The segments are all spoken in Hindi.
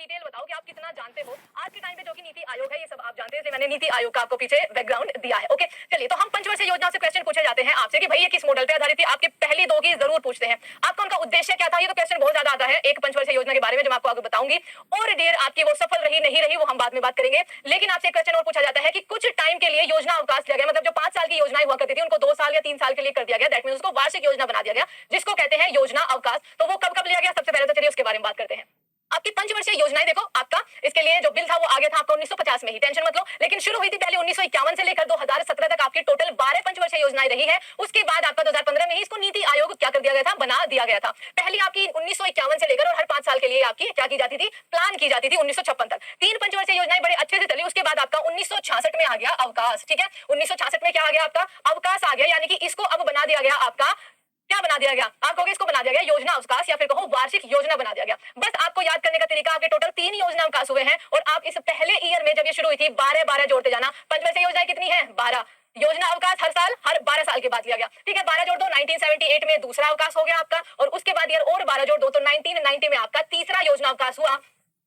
डिटेल बताओ कि आप कितना जानते हो आज के टाइम पे जो कि नीति आयोग है, ये सब आप जानते हैं, इसलिए मैंने नीति आयोग का आपको पीछे बैकग्राउंड दिया है। ओके, चलिए तो हम पंचवर्षीय योजना से क्वेश्चन पूछे जाते हैं आपसे कि भाई ये किस मॉडल पे आधारित थी। आपके पहली दो की जरूर पूछते हैं, आपका उनका उद्देश्य क्या था। ये तो क्वेश्चन बहुत ज्यादा आता है एक पंचवर्षीय योजना के बारे में, जो मैं आपको आगे बताऊंगी। और डियर आपकी वो सफल रही नहीं रही वो हम बाद में बात करेंगे, लेकिन आपसे क्वेश्चन और पूछा जाता है कि कुछ टाइम के लिए योजना अवकाश दिया गया, मतलब जो 5 साल की योजनाएं हुआ करती थी उनको 2 साल या 3 साल के लिए कर दिया गया। दैट मींस उसको वार्षिक योजना बना दिया गया, जिसको कहते हैं योजना अवकाश। तो वो कब कब लिया गया, सबसे पहले तो चलिए उसके बारे में बात करते हैं। आपकी पंचवर्षीय योजनाएं देखो, आपका इसके लिए जो बिल था वो आ गया था आपको 1950 में ही, टेंशन मत लो। लेकिन शुरू हुई थी पहले 1951 से लेकर 2017 तक आपकी टोटल 12 पंचवर्षीय योजनाएं रही है। उसके बाद आपका 2015 में ही इसको नीति आयोग क्या कर दिया गया था, बना दिया गया था। पहली आपकी 1951 से लेकर और हर 5 साल के लिए आपकी क्या की जाती थी, प्लान की जाती थी 1956 तक। 3 पंचवर्षीय योजनाएं बड़े अच्छे से चली। उसके बाद आपका 1966 में आ गया अवकाश। ठीक है, 1966 में क्या आ गया, आपका अवकाश आ गया, यानी कि इसको अब बना दिया गया आपका, क्या बना दिया गया, आप कहोगे इसको बना दिया गया योजना अवकाश या फिर कहो वार्षिक योजना बना दिया गया। बस आपको याद करने का तरीका, आपके टोटल 3 योजना अवकाश हुए हैं और आप इस पहले ईयर में जब ये शुरू हुई थी 12 जोड़ते जाना। पंचवर्षीय योजना कितनी है, 12। योजना अवकाश हर साल हर 12 साल के बाद लिया गया। ठीक है, 12 जोड़ दो, 1978 में दूसरा अवकाश हो गया आपका, और उसके बाद ईयर और 12 जोड़ दो तो 1990 में आपका तीसरा योजना अवकाश हुआ,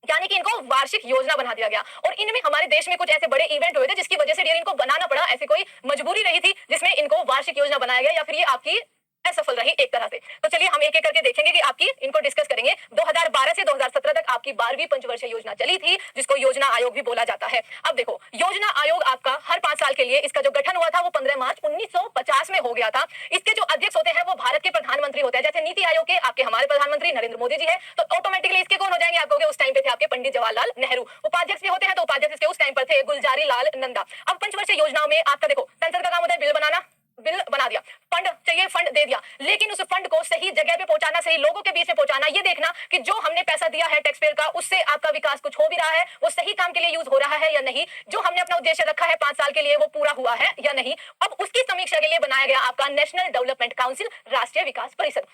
यानी कि इनको वार्षिक योजना बना दिया गया। और इनमें हमारे देश में कुछ ऐसे बड़े इवेंट हुए थे जिसकी वजह से इनको बनाना पड़ा, ऐसी कोई मजबूरी रही थी जिसमें इनको वार्षिक योजना बनाया गया, या फिर ये आपकी असफल रही एक तरह से। तो चलिए हम एक एक करके देखेंगे कि आपकी इनको डिस्कस करेंगे। 2012 से 2017 तक आपकी 12वीं पंचवर्षीय योजना चली थी, जिसको योजना आयोग भी बोला जाता है। अब देखो, योजना आयोग आपका हर 5 साल के लिए, इसका जो गठन हुआ था वो 15 मार्च 1950 में हो गया था। इसके जो अध्यक्ष होते हैं वो भारत के प्रधानमंत्री होते हैं। जैसे नीति आयोग के आपके हमारे प्रधानमंत्री नरेंद्र मोदी जी है, तो ऑटोमेटिकली इसके कौन हो जाएंगे, आपको उस टाइम पे थे आपके पंडित जवाहरलाल नेहरू। उपाध्यक्ष भी होते हैं, तो उपाध्यक्ष इसके उस टाइम पर थे गुलजारी लाल नंदा। अब पंचवर्षीय योजनाओं में आपका देखो, संसद का काम होता है बिल बनाना, बिल बना दिया, फंड चाहिए फंड दे दिया, लेकिन उस फंड को सही जगह पे पहुंचाना, सही लोगों के बीच में पहुंचाना, ये देखना कि जो हमने पैसा दिया है टैक्स पेयर का, उससे आपका विकास कुछ हो भी रहा है, वो सही काम के लिए यूज हो रहा है या नहीं, जो हमने अपना उद्देश्य रखा है 5 साल के लिए वो पूरा हुआ है या नहीं। अब उसकी समीक्षा के लिए बनाया गया आपका नेशनल डेवलपमेंट काउंसिल, राष्ट्रीय विकास परिषद।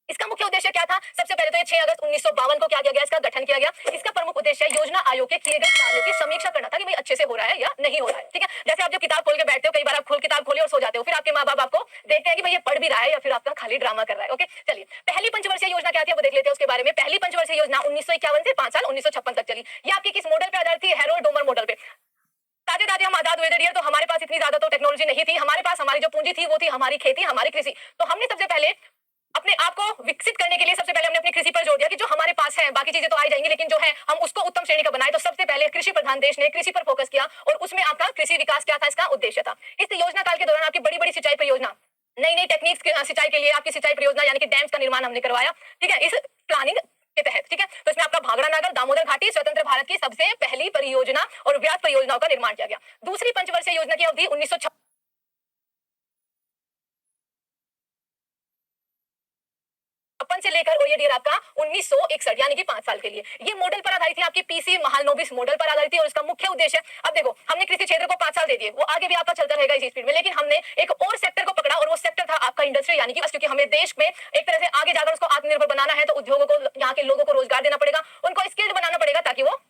इसका मुख्य उद्देश्य क्या था, सबसे पहले तो ये 6 अगस्त 1952 को क्या किया गया, इसका गठन किया गया। इसका प्रमुख उद्देश्य योजना आयोग के किए गए कार्यों की समीक्षा करना था कि भाई अच्छे से हो रहा है या नहीं हो रहा है। ठीक है, जैसे आप जब किताब खोल के बैठते हो, कई बार आप किताब खोले और सो जाते हो, फिर आपके माँ बाप आपको देखते हैं कि भाई ये पढ़ भी रहा है या फिर आपका खाली ड्रामा कर रहा है। ओके, चलिए पहली पंचवर्षीय योजना क्या थी वो देख लेते हैं उसके बारे में। पहली पंचवर्षीय योजना 1951 से 5 साल 1956 तक चली। ये आपकी किस मॉडल पे आधारित थी, हैरोल्ड डोमर मॉडल पे। ताजे ताजे हम आजाद हुए थे डियर, तो हमारे पास इतनी ज्यादा तो टेक्नोलॉजी नहीं थी, हमारे पास हमारी जो पूंजी थी वो थी हमारी खेती, हमारी कृषि। तो हमने सबसे पहले अपने आप को विकसित करने के लिए सबसे पहले हमने अपनी कृषि पर जोर दिया कि जो हमारे पास है, बाकी चीजें तो आ जाएंगी, लेकिन जो है हम उसको उत्तम श्रेणी का बनाए। तो सबसे पहले कृषि प्रधान देश ने कृषि पर फोकस किया, और उसमें आपका कृषि विकास क्या था, इसका उद्देश्य था। इस योजना काल के दौरान आपकी बड़ी बड़ी सिंचाई परियोजना, नई नई टेक्निक्स सिंचाई के लिए आपकी सिंचाई परियोजना यानी कि डैम्स का निर्माण हमने करवाया। ठीक है, इस प्लानिंग के तहत। ठीक है, तो इसमें आपका भाखड़ा नागर दामोदर घाटी स्वतंत्र भारत की सबसे पहली परियोजना और व्यापक परियोजनाओं का निर्माण किया गया। दूसरी पंचवर्षीय योजना की अवधि 1956 से लेकर और ये डियर आपका 1961 यानी कि 5 साल के लिए। ये मॉडल पर आधारित थी, आपकी पीसी महालनोबिस मॉडल पर आधारित थी, और इसका मुख्य उद्देश्य, अब देखो हमने कृषि क्षेत्र को 5 साल दे दिए, वो आगे भी आपका चलता रहेगा इसी स्पीड में, लेकिन हमने एक और सेक्टर को पकड़ा और वो सेक्टर था आपका इंडस्ट्री, यानी कि क्योंकि हमें देश में एक तरह से आगे जाकर उसको आत्मनिर्भर बनाना है, तो उद्योगों को, यहाँ के लोगों को रोजगार देना पड़ेगा, उनको स्किल्ड बनाना पड़ेगा ताकि वो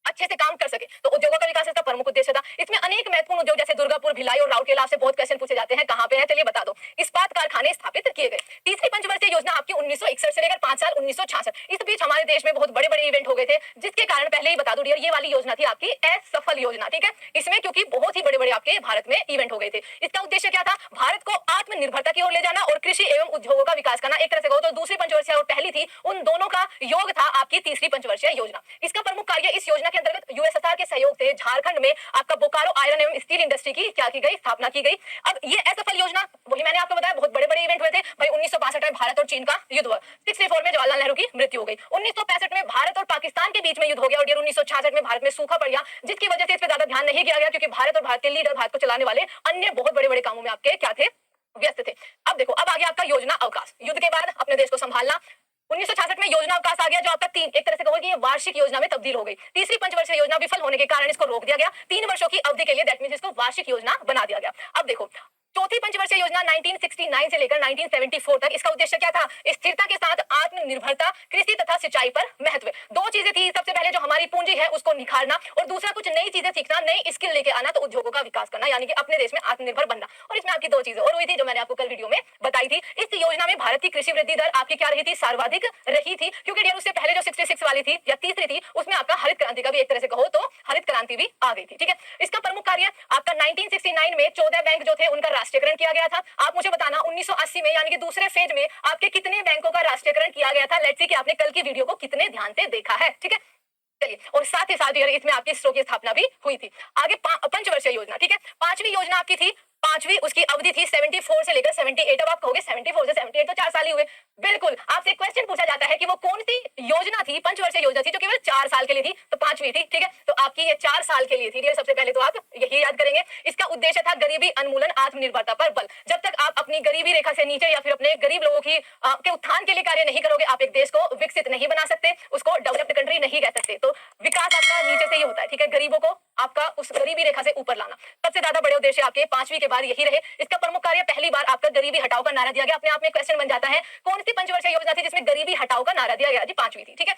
अच्छे से काम कर सके। तो उद्योगों का विकास इसका प्रमुख उद्देश्य था। इसमें अनेक महत्वपूर्ण उद्योग जैसे दुर्गापुर, भिलाई और राउरकेला से बहुत क्वेश्चन पूछे जाते हैं, कहां पे है, चलिए बता दो। इस्पात कारखाने स्थापित किए गए। तीसरी पंचवर्षीय योजना आपकी 1961 से लेकर 5 साल 1966। इस बीच हमारे देश में बहुत बड़े बड़े इवेंट हो गए थे, जिसके कारण पहले ही बता दूं डियर, ये वाली योजना थी आपकी असफल योजना। ठीक है, इसमें क्योंकि बहुत ही बड़े बड़े आपके भारत में इवेंट हो गए थे। इसका उद्देश्य क्या था, भारत को आत्मनिर्भरता की ओर ले जाना और कृषि एवं उद्योगों का विकास करना। एक तरह से कहो तो दूसरी पंचवर्षीय और पहली थी, उन दोनों का योग था आपकी तीसरी पंचवर्षीय योजना। इसका प्रमुख कार्य, इस योजना के अंतर्गत यूएसएसआर के सहयोग से झारखंड में आपका बोकारो आयरन एवं स्टील इंडस्ट्री की क्या की गई, स्थापना की गई। अब ये असफल योजना, वही मैंने आपको बताया, बहुत बड़े बड़े इवेंट हुए थे भाई। 1962 में भारत और चीन का युद्ध हुआ, 64 में जवाहरलाल नेहरू की मृत्यु हो गई, 1965 में भारत और पाकिस्तान के बीच में युद्ध हो गया, और 1966 में भारत में सूखा पड़ गया, जिसकी वजह से इस पर ज्यादा ध्यान नहीं किया गया, क्योंकि भारत और भारत के लीडर, भारत को चलाने वाले अन्य बहुत बड़े बड़े कामों में आपके क्या थे, व्यस्त थे। अब देखो, अब आ गया आपका योजना अवकाश। युद्ध के बाद अपने देश को संभालना। 1966 में योजना अवकाश आ गया, जो आपका एक तरह से कहो कि ये वार्षिक योजना में तब्दील हो गई। तीसरी पंचवर्षीय योजना विफल होने के कारण इसको रोक दिया गया 3 वर्षों की अवधि के लिए, दैट मींस इसको वार्षिक योजना बना दिया गया। अब देखो, चौथी पंचवर्षीय योजना 1969 से लेकर 1974 तक, इसका उद्देश्य क्या था? स्थिरता के साथ आत्मनिर्भरता, कृषि तथा सिंचाई पर महत्व। दो चीजें थी, सबसे पहले जो हमारी पूंजी है उसको निखारना, और दूसरा कुछ नई चीजें सीखना, नई स्किल लेके आना, तो उद्योगों का विकास करना, यानी कि अपने देश में आत्मनिर्भर बनना। और इसमें आपकी दो चीजें और हुई थी जो मैंने आपको कल वीडियो में बताई थी। इस योजना में भारत की कृषि वृद्धि दर आपकी क्या रही थी? सर्वाधिक रही थी, क्योंकि डियर उससे पहले जो 66 वाली थी या तीसरी थी, उसमें आपका हरित क्रांति का भी एक तरह से कहो तो हरित क्रांति भी आ गई थी। ठीक है, इसका प्रमुख कार्य आपका 1969 में 14 बैंक जो थे उनका राष्ट्रीयकरण किया गया था। आप मुझे बताना 1980 में यानी कि दूसरे फेज में आपके कितने बैंकों का राष्ट्रीयकरण किया गया था? लेट्स सी कि आपने कल की वीडियो को कितने ध्यान से देखा है। ठीक है, चलिए, और साथ ही साथ इसमें आपकी इसरो की स्थापना भी हुई थी। आगे पंचवर्षीय योजना, ठीक है, पांचवी योजना आपकी थी, पांचवी उसकी अवधि थी 74 से लेकर 78। अब आप कहोगे 74 से 78 तो 4 साल ही हुए। बिल्कुल, आपसे क्वेश्चन पूछा जाता है कि वो कौन सी योजना थी, पंचवर्षीय योजना थी जो केवल 4 साल के लिए थी, तो पांचवी थी। ठीक है, तो आपकी ये 4 साल के लिए थी। सबसे पहले तो आप यही याद करेंगे। इसका उद्देश्य था गरीबी उन्मूलन, आत्मनिर्भरता पर बल। जब तक आप अपनी गरीबी रेखा से नीचे या फिर अपने गरीब लोगों की के उत्थान के लिए कार्य नहीं करोगे, आप एक देश को विकसित नहीं बना सकते, उसको डेवलप्ड कंट्री नहीं कह सकते। तो विकास आपका नीचे से ही होता है। ठीक है, गरीबों को आपका उस गरीबी रेखा से ऊपर लाना सबसे ज्यादा बड़े उद्देश्य आपके पांचवी के बाद यही रहे। इसका प्रमुख कार्य, पहली बार आपका गरीबी हटाओ का नारा दिया गया। अपने आप में क्वेश्चन बन जाता है कौन सी पंचवर्षीय योजना थी जिसमें गरीबी हटाओ का नारा दिया गया? जी पांचवी थी। ठीक है,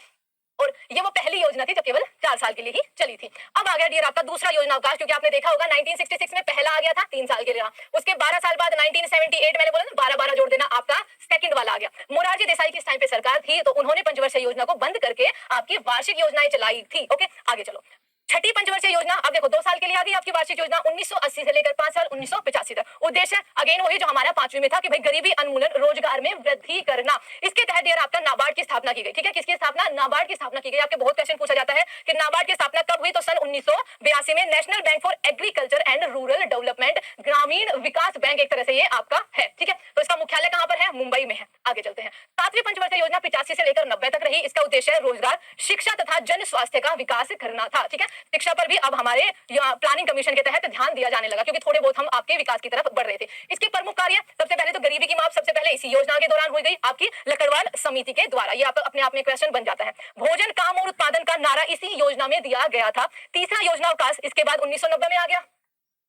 और ये वो पहली योजना थी जो केवल 4 साल के लिए ही चली थी। अब आ गया डियर आपका दूसरा योजना अवकाश, क्योंकि आपने देखा होगा 1966 में पहला आ गया था, 3 साल के लिए रहा। उसके 12 साल बाद 1978, मैंने बोला ना 12-12 जोड़ देना, आपका सेकंड वाला आ गया। मोरारजी देसाई की टाइम पे सरकार थी, तो उन्होंने पंचवर्षीय योजना को बंद करके आपकी वार्षिक योजनाएं चलाई थी। ओके, आगे चलो। छठी पंचवर्षीय योजना, अब देखो 2 साल के लिए आ गई आपकी वार्षिक योजना, 1980 से लेकर 5 साल 1985 तक। उद्देश्य अगेन वही जो हमारा पांचवी में था कि भाई गरीबी उन्मूलन, रोजगार में वृद्धि करना। इसके तहत यार आपका नाबार्ड की स्थापना की गई। ठीक है, किसकी स्थापना? नाबार्ड की स्थापना की गई। आपके बहुत क्वेश्चन पूछा जाता है कि नाबार्ड की स्थापना कब हुई, तो सन 1982 में। National bank for agriculture and rural development, ग्रामीण विकास बैंक एक तरह से ये आपका है। ठीक है, तो इसका मुख्यालय कहां पर है? मुंबई में है। आगे चलते हैं। सातवीं पंचवर्षीय योजना 85 से लेकर 90 तक रही। इसका उद्देश्य है रोजगार, शिक्षा तथा जन स्वास्थ्य का विकास करना था। ठीक है, शिक्षा पर भी अब हमारे प्लानिंग कमीशन के तहत ध्यान दिया जाने लगा, क्योंकि थोड़े बहुत हम आपके विकास की तरफ बढ़ रहे थे। इसके प्रमुख कार्य, सबसे पहले तो गरीबी की माप सबसे पहले इसी योजना के दौरान हुई गई आपकी लकड़वाल समिति के द्वारा। ये आप अपने आप में क्वेश्चन बन जाता है। भोजन, काम और उत्पादन का नारा इसी योजना में दिया गया था। तीसरा योजना अवकाश इसके बाद 1990 में आ गया।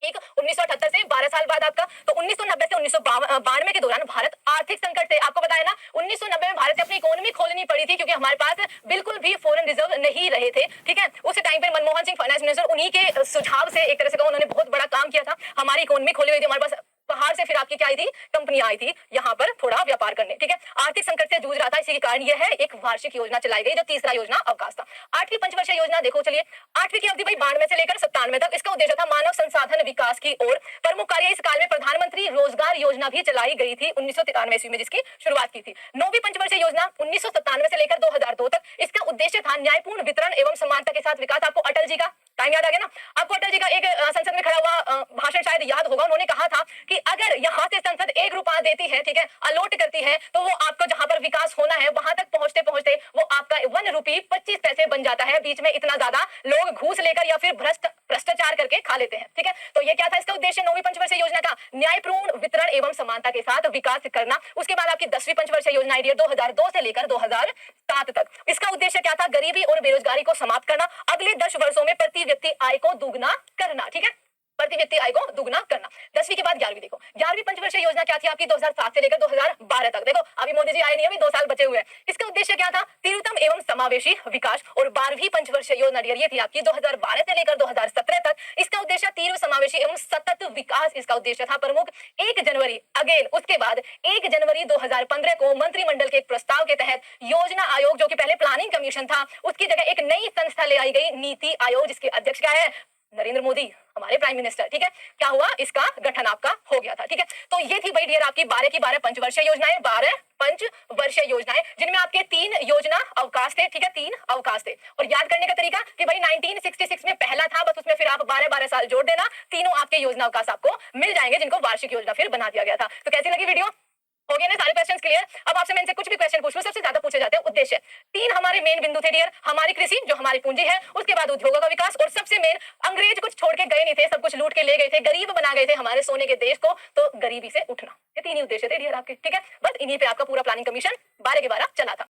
एक 1978 से 12 साल बाद आपका, तो 1990 से 1992 के दौरान भारत आर्थिक संकट से, आपको बताया ना 1990 में भारत से अपनी इकोनॉमी खोलनी पड़ी थी, क्योंकि हमारे पास बिल्कुल भी फॉरेन रिजर्व नहीं रहे थे। ठीक है, उस टाइम पे मनमोहन सिंह फाइनेंस मिनिस्टर, उन्हीं के सुझाव से एक तरह से उन्होंने बहुत बड़ा काम किया था। हमारी इकोनॉमी खोली हुई थी, हमारे पास बाहर से फिर आपकी क्या आई थी? कंपनी आई थी यहाँ पर थोड़ा व्यापार करने। ठीक है, आर्थिक संकट से जूझ रहा था, इसी के कारण यह है एक वार्षिक योजना चलाई गई, जो तीसरा योजना अवकाश था। आठवीं पंचवर्षीय योजना देखो, चलिए आठवीं की अवधि भाई 92 से लेकर 97 तक। इसका उद्देश्य था मानव संसाधन विकास की ओर। प्रमुख कार्य, इस काल में प्रधानमंत्री रोजगार योजना भी चलाई गई थी 1993 ईस्वी में, जिसकी शुरुआत की थी। नौवीं पंचवर्षीय योजना 1997 से लेकर 2002 तक। इसका उद्देश्य था न्यायपूर्ण वितरण एवं समानता के साथ विकास। आपको अटल जी का टाइम याद आ गया ना? आपको अटल जी का एक संसद में खड़ा हुआ भाषण शायद याद होगा। उन्होंने कहा था कि अगर यहाँ से संसद 1 रुपया देती है, ठीक है, अलॉट करती है, तो वो आपको जहां पर विकास होना है वहां तक पहुंचते पहुंचते वो आपका 1 रुपये 25 पैसे बन जाता है। बीच में इतना ज्यादा लोग घूस लेकर या फिर भ्रष्टाचार करके खा लेते हैं। ठीक है, तो ये क्या था इसका उद्देश्य नौवीं पंचवर्षीय योजना का? न्यायपूर्ण वितरण एवं समानता के साथ विकास करना। उसके बाद आपकी 10वीं पंचवर्षीय योजना आई 2002 से लेकर 2007 तक। इसका उद्देश्य क्या था? गरीबी और बेरोजगारी को समाप्त करना। अगले 10 वर्षों में प्रति व्यक्ति आय को दुगना करना। ठीक है, प्रति व्यक्ति आय को दुगना करना। 10वीं के बाद 11वीं देखो। 11वीं पंचवर्षीय योजना क्या थी आपकी? 2007 से लेकर 2012 तक। देखो अभी मोदी जी आए नहीं, अभी 2 साल बचे हुए हैं। इसका उद्देश्य क्या था? तीव्रतम एवं समावेशी विकास। और 12वीं पंचवर्षीय योजना ये थी आपकी 2012 से लेकर 2017 तक। इसका उद्देश्य तीव्र समावेशी एवं सतत विकास इसका उद्देश्य था। प्रमुख 1 जनवरी अगेन उसके बाद 1 जनवरी 2015 को मंत्रिमंडल के एक प्रस्ताव के तहत योजना आयोग, जो कि पहले प्लानिंग कमीशन था, उसकी जगह एक नई संस्था ले आई गई, नीति आयोग, जिसके अध्यक्ष क्या है? नरेंद्र मोदी, हमारे प्राइम मिनिस्टर। ठीक है, क्या हुआ? इसका गठन आपका हो गया था। ठीक है, तो ये थी भाई डियर आपकी 12 की 12 पंचवर्षीय योजनाएं, 12 पंचवर्षीय योजनाएं, जिनमें आपके 3 योजना अवकाश थे। ठीक है, 3 अवकाश थे। और याद करने का तरीका कि भाई 1966 में पहला था, बस उसमें फिर आप 12-12 साल जोड़ देना, तीनों आपके योजना अवकाश आपको मिल जाएंगे, जिनको वार्षिक योजना फिर बना दिया गया था। तो कैसी लगी वीडियो? हो गया ना सारे क्वेश्चंस क्लियर? अब आपसे मैं इनसे कुछ भी क्वेश्चन पूछ लूं, सबसे ज्यादा पूछे जाते हैं उद्देश्य। 3 हमारे मेन बिंदु थे डियर, हमारी कृषि जो हमारी पूंजी है, उसके बाद उद्योगों का विकास, और सबसे मेन अंग्रेज कुछ छोड़ के गए नहीं थे, सब कुछ लूट के ले गए थे, गरीब बना गए थे हमारे सोने के देश को, तो गरीबी से उठना। ये 3 ही उद्देश्य थे डियर आपके। ठीक है, बस इन्हीं पे आपका पूरा प्लानिंग कमीशन 12 के 12 चला था।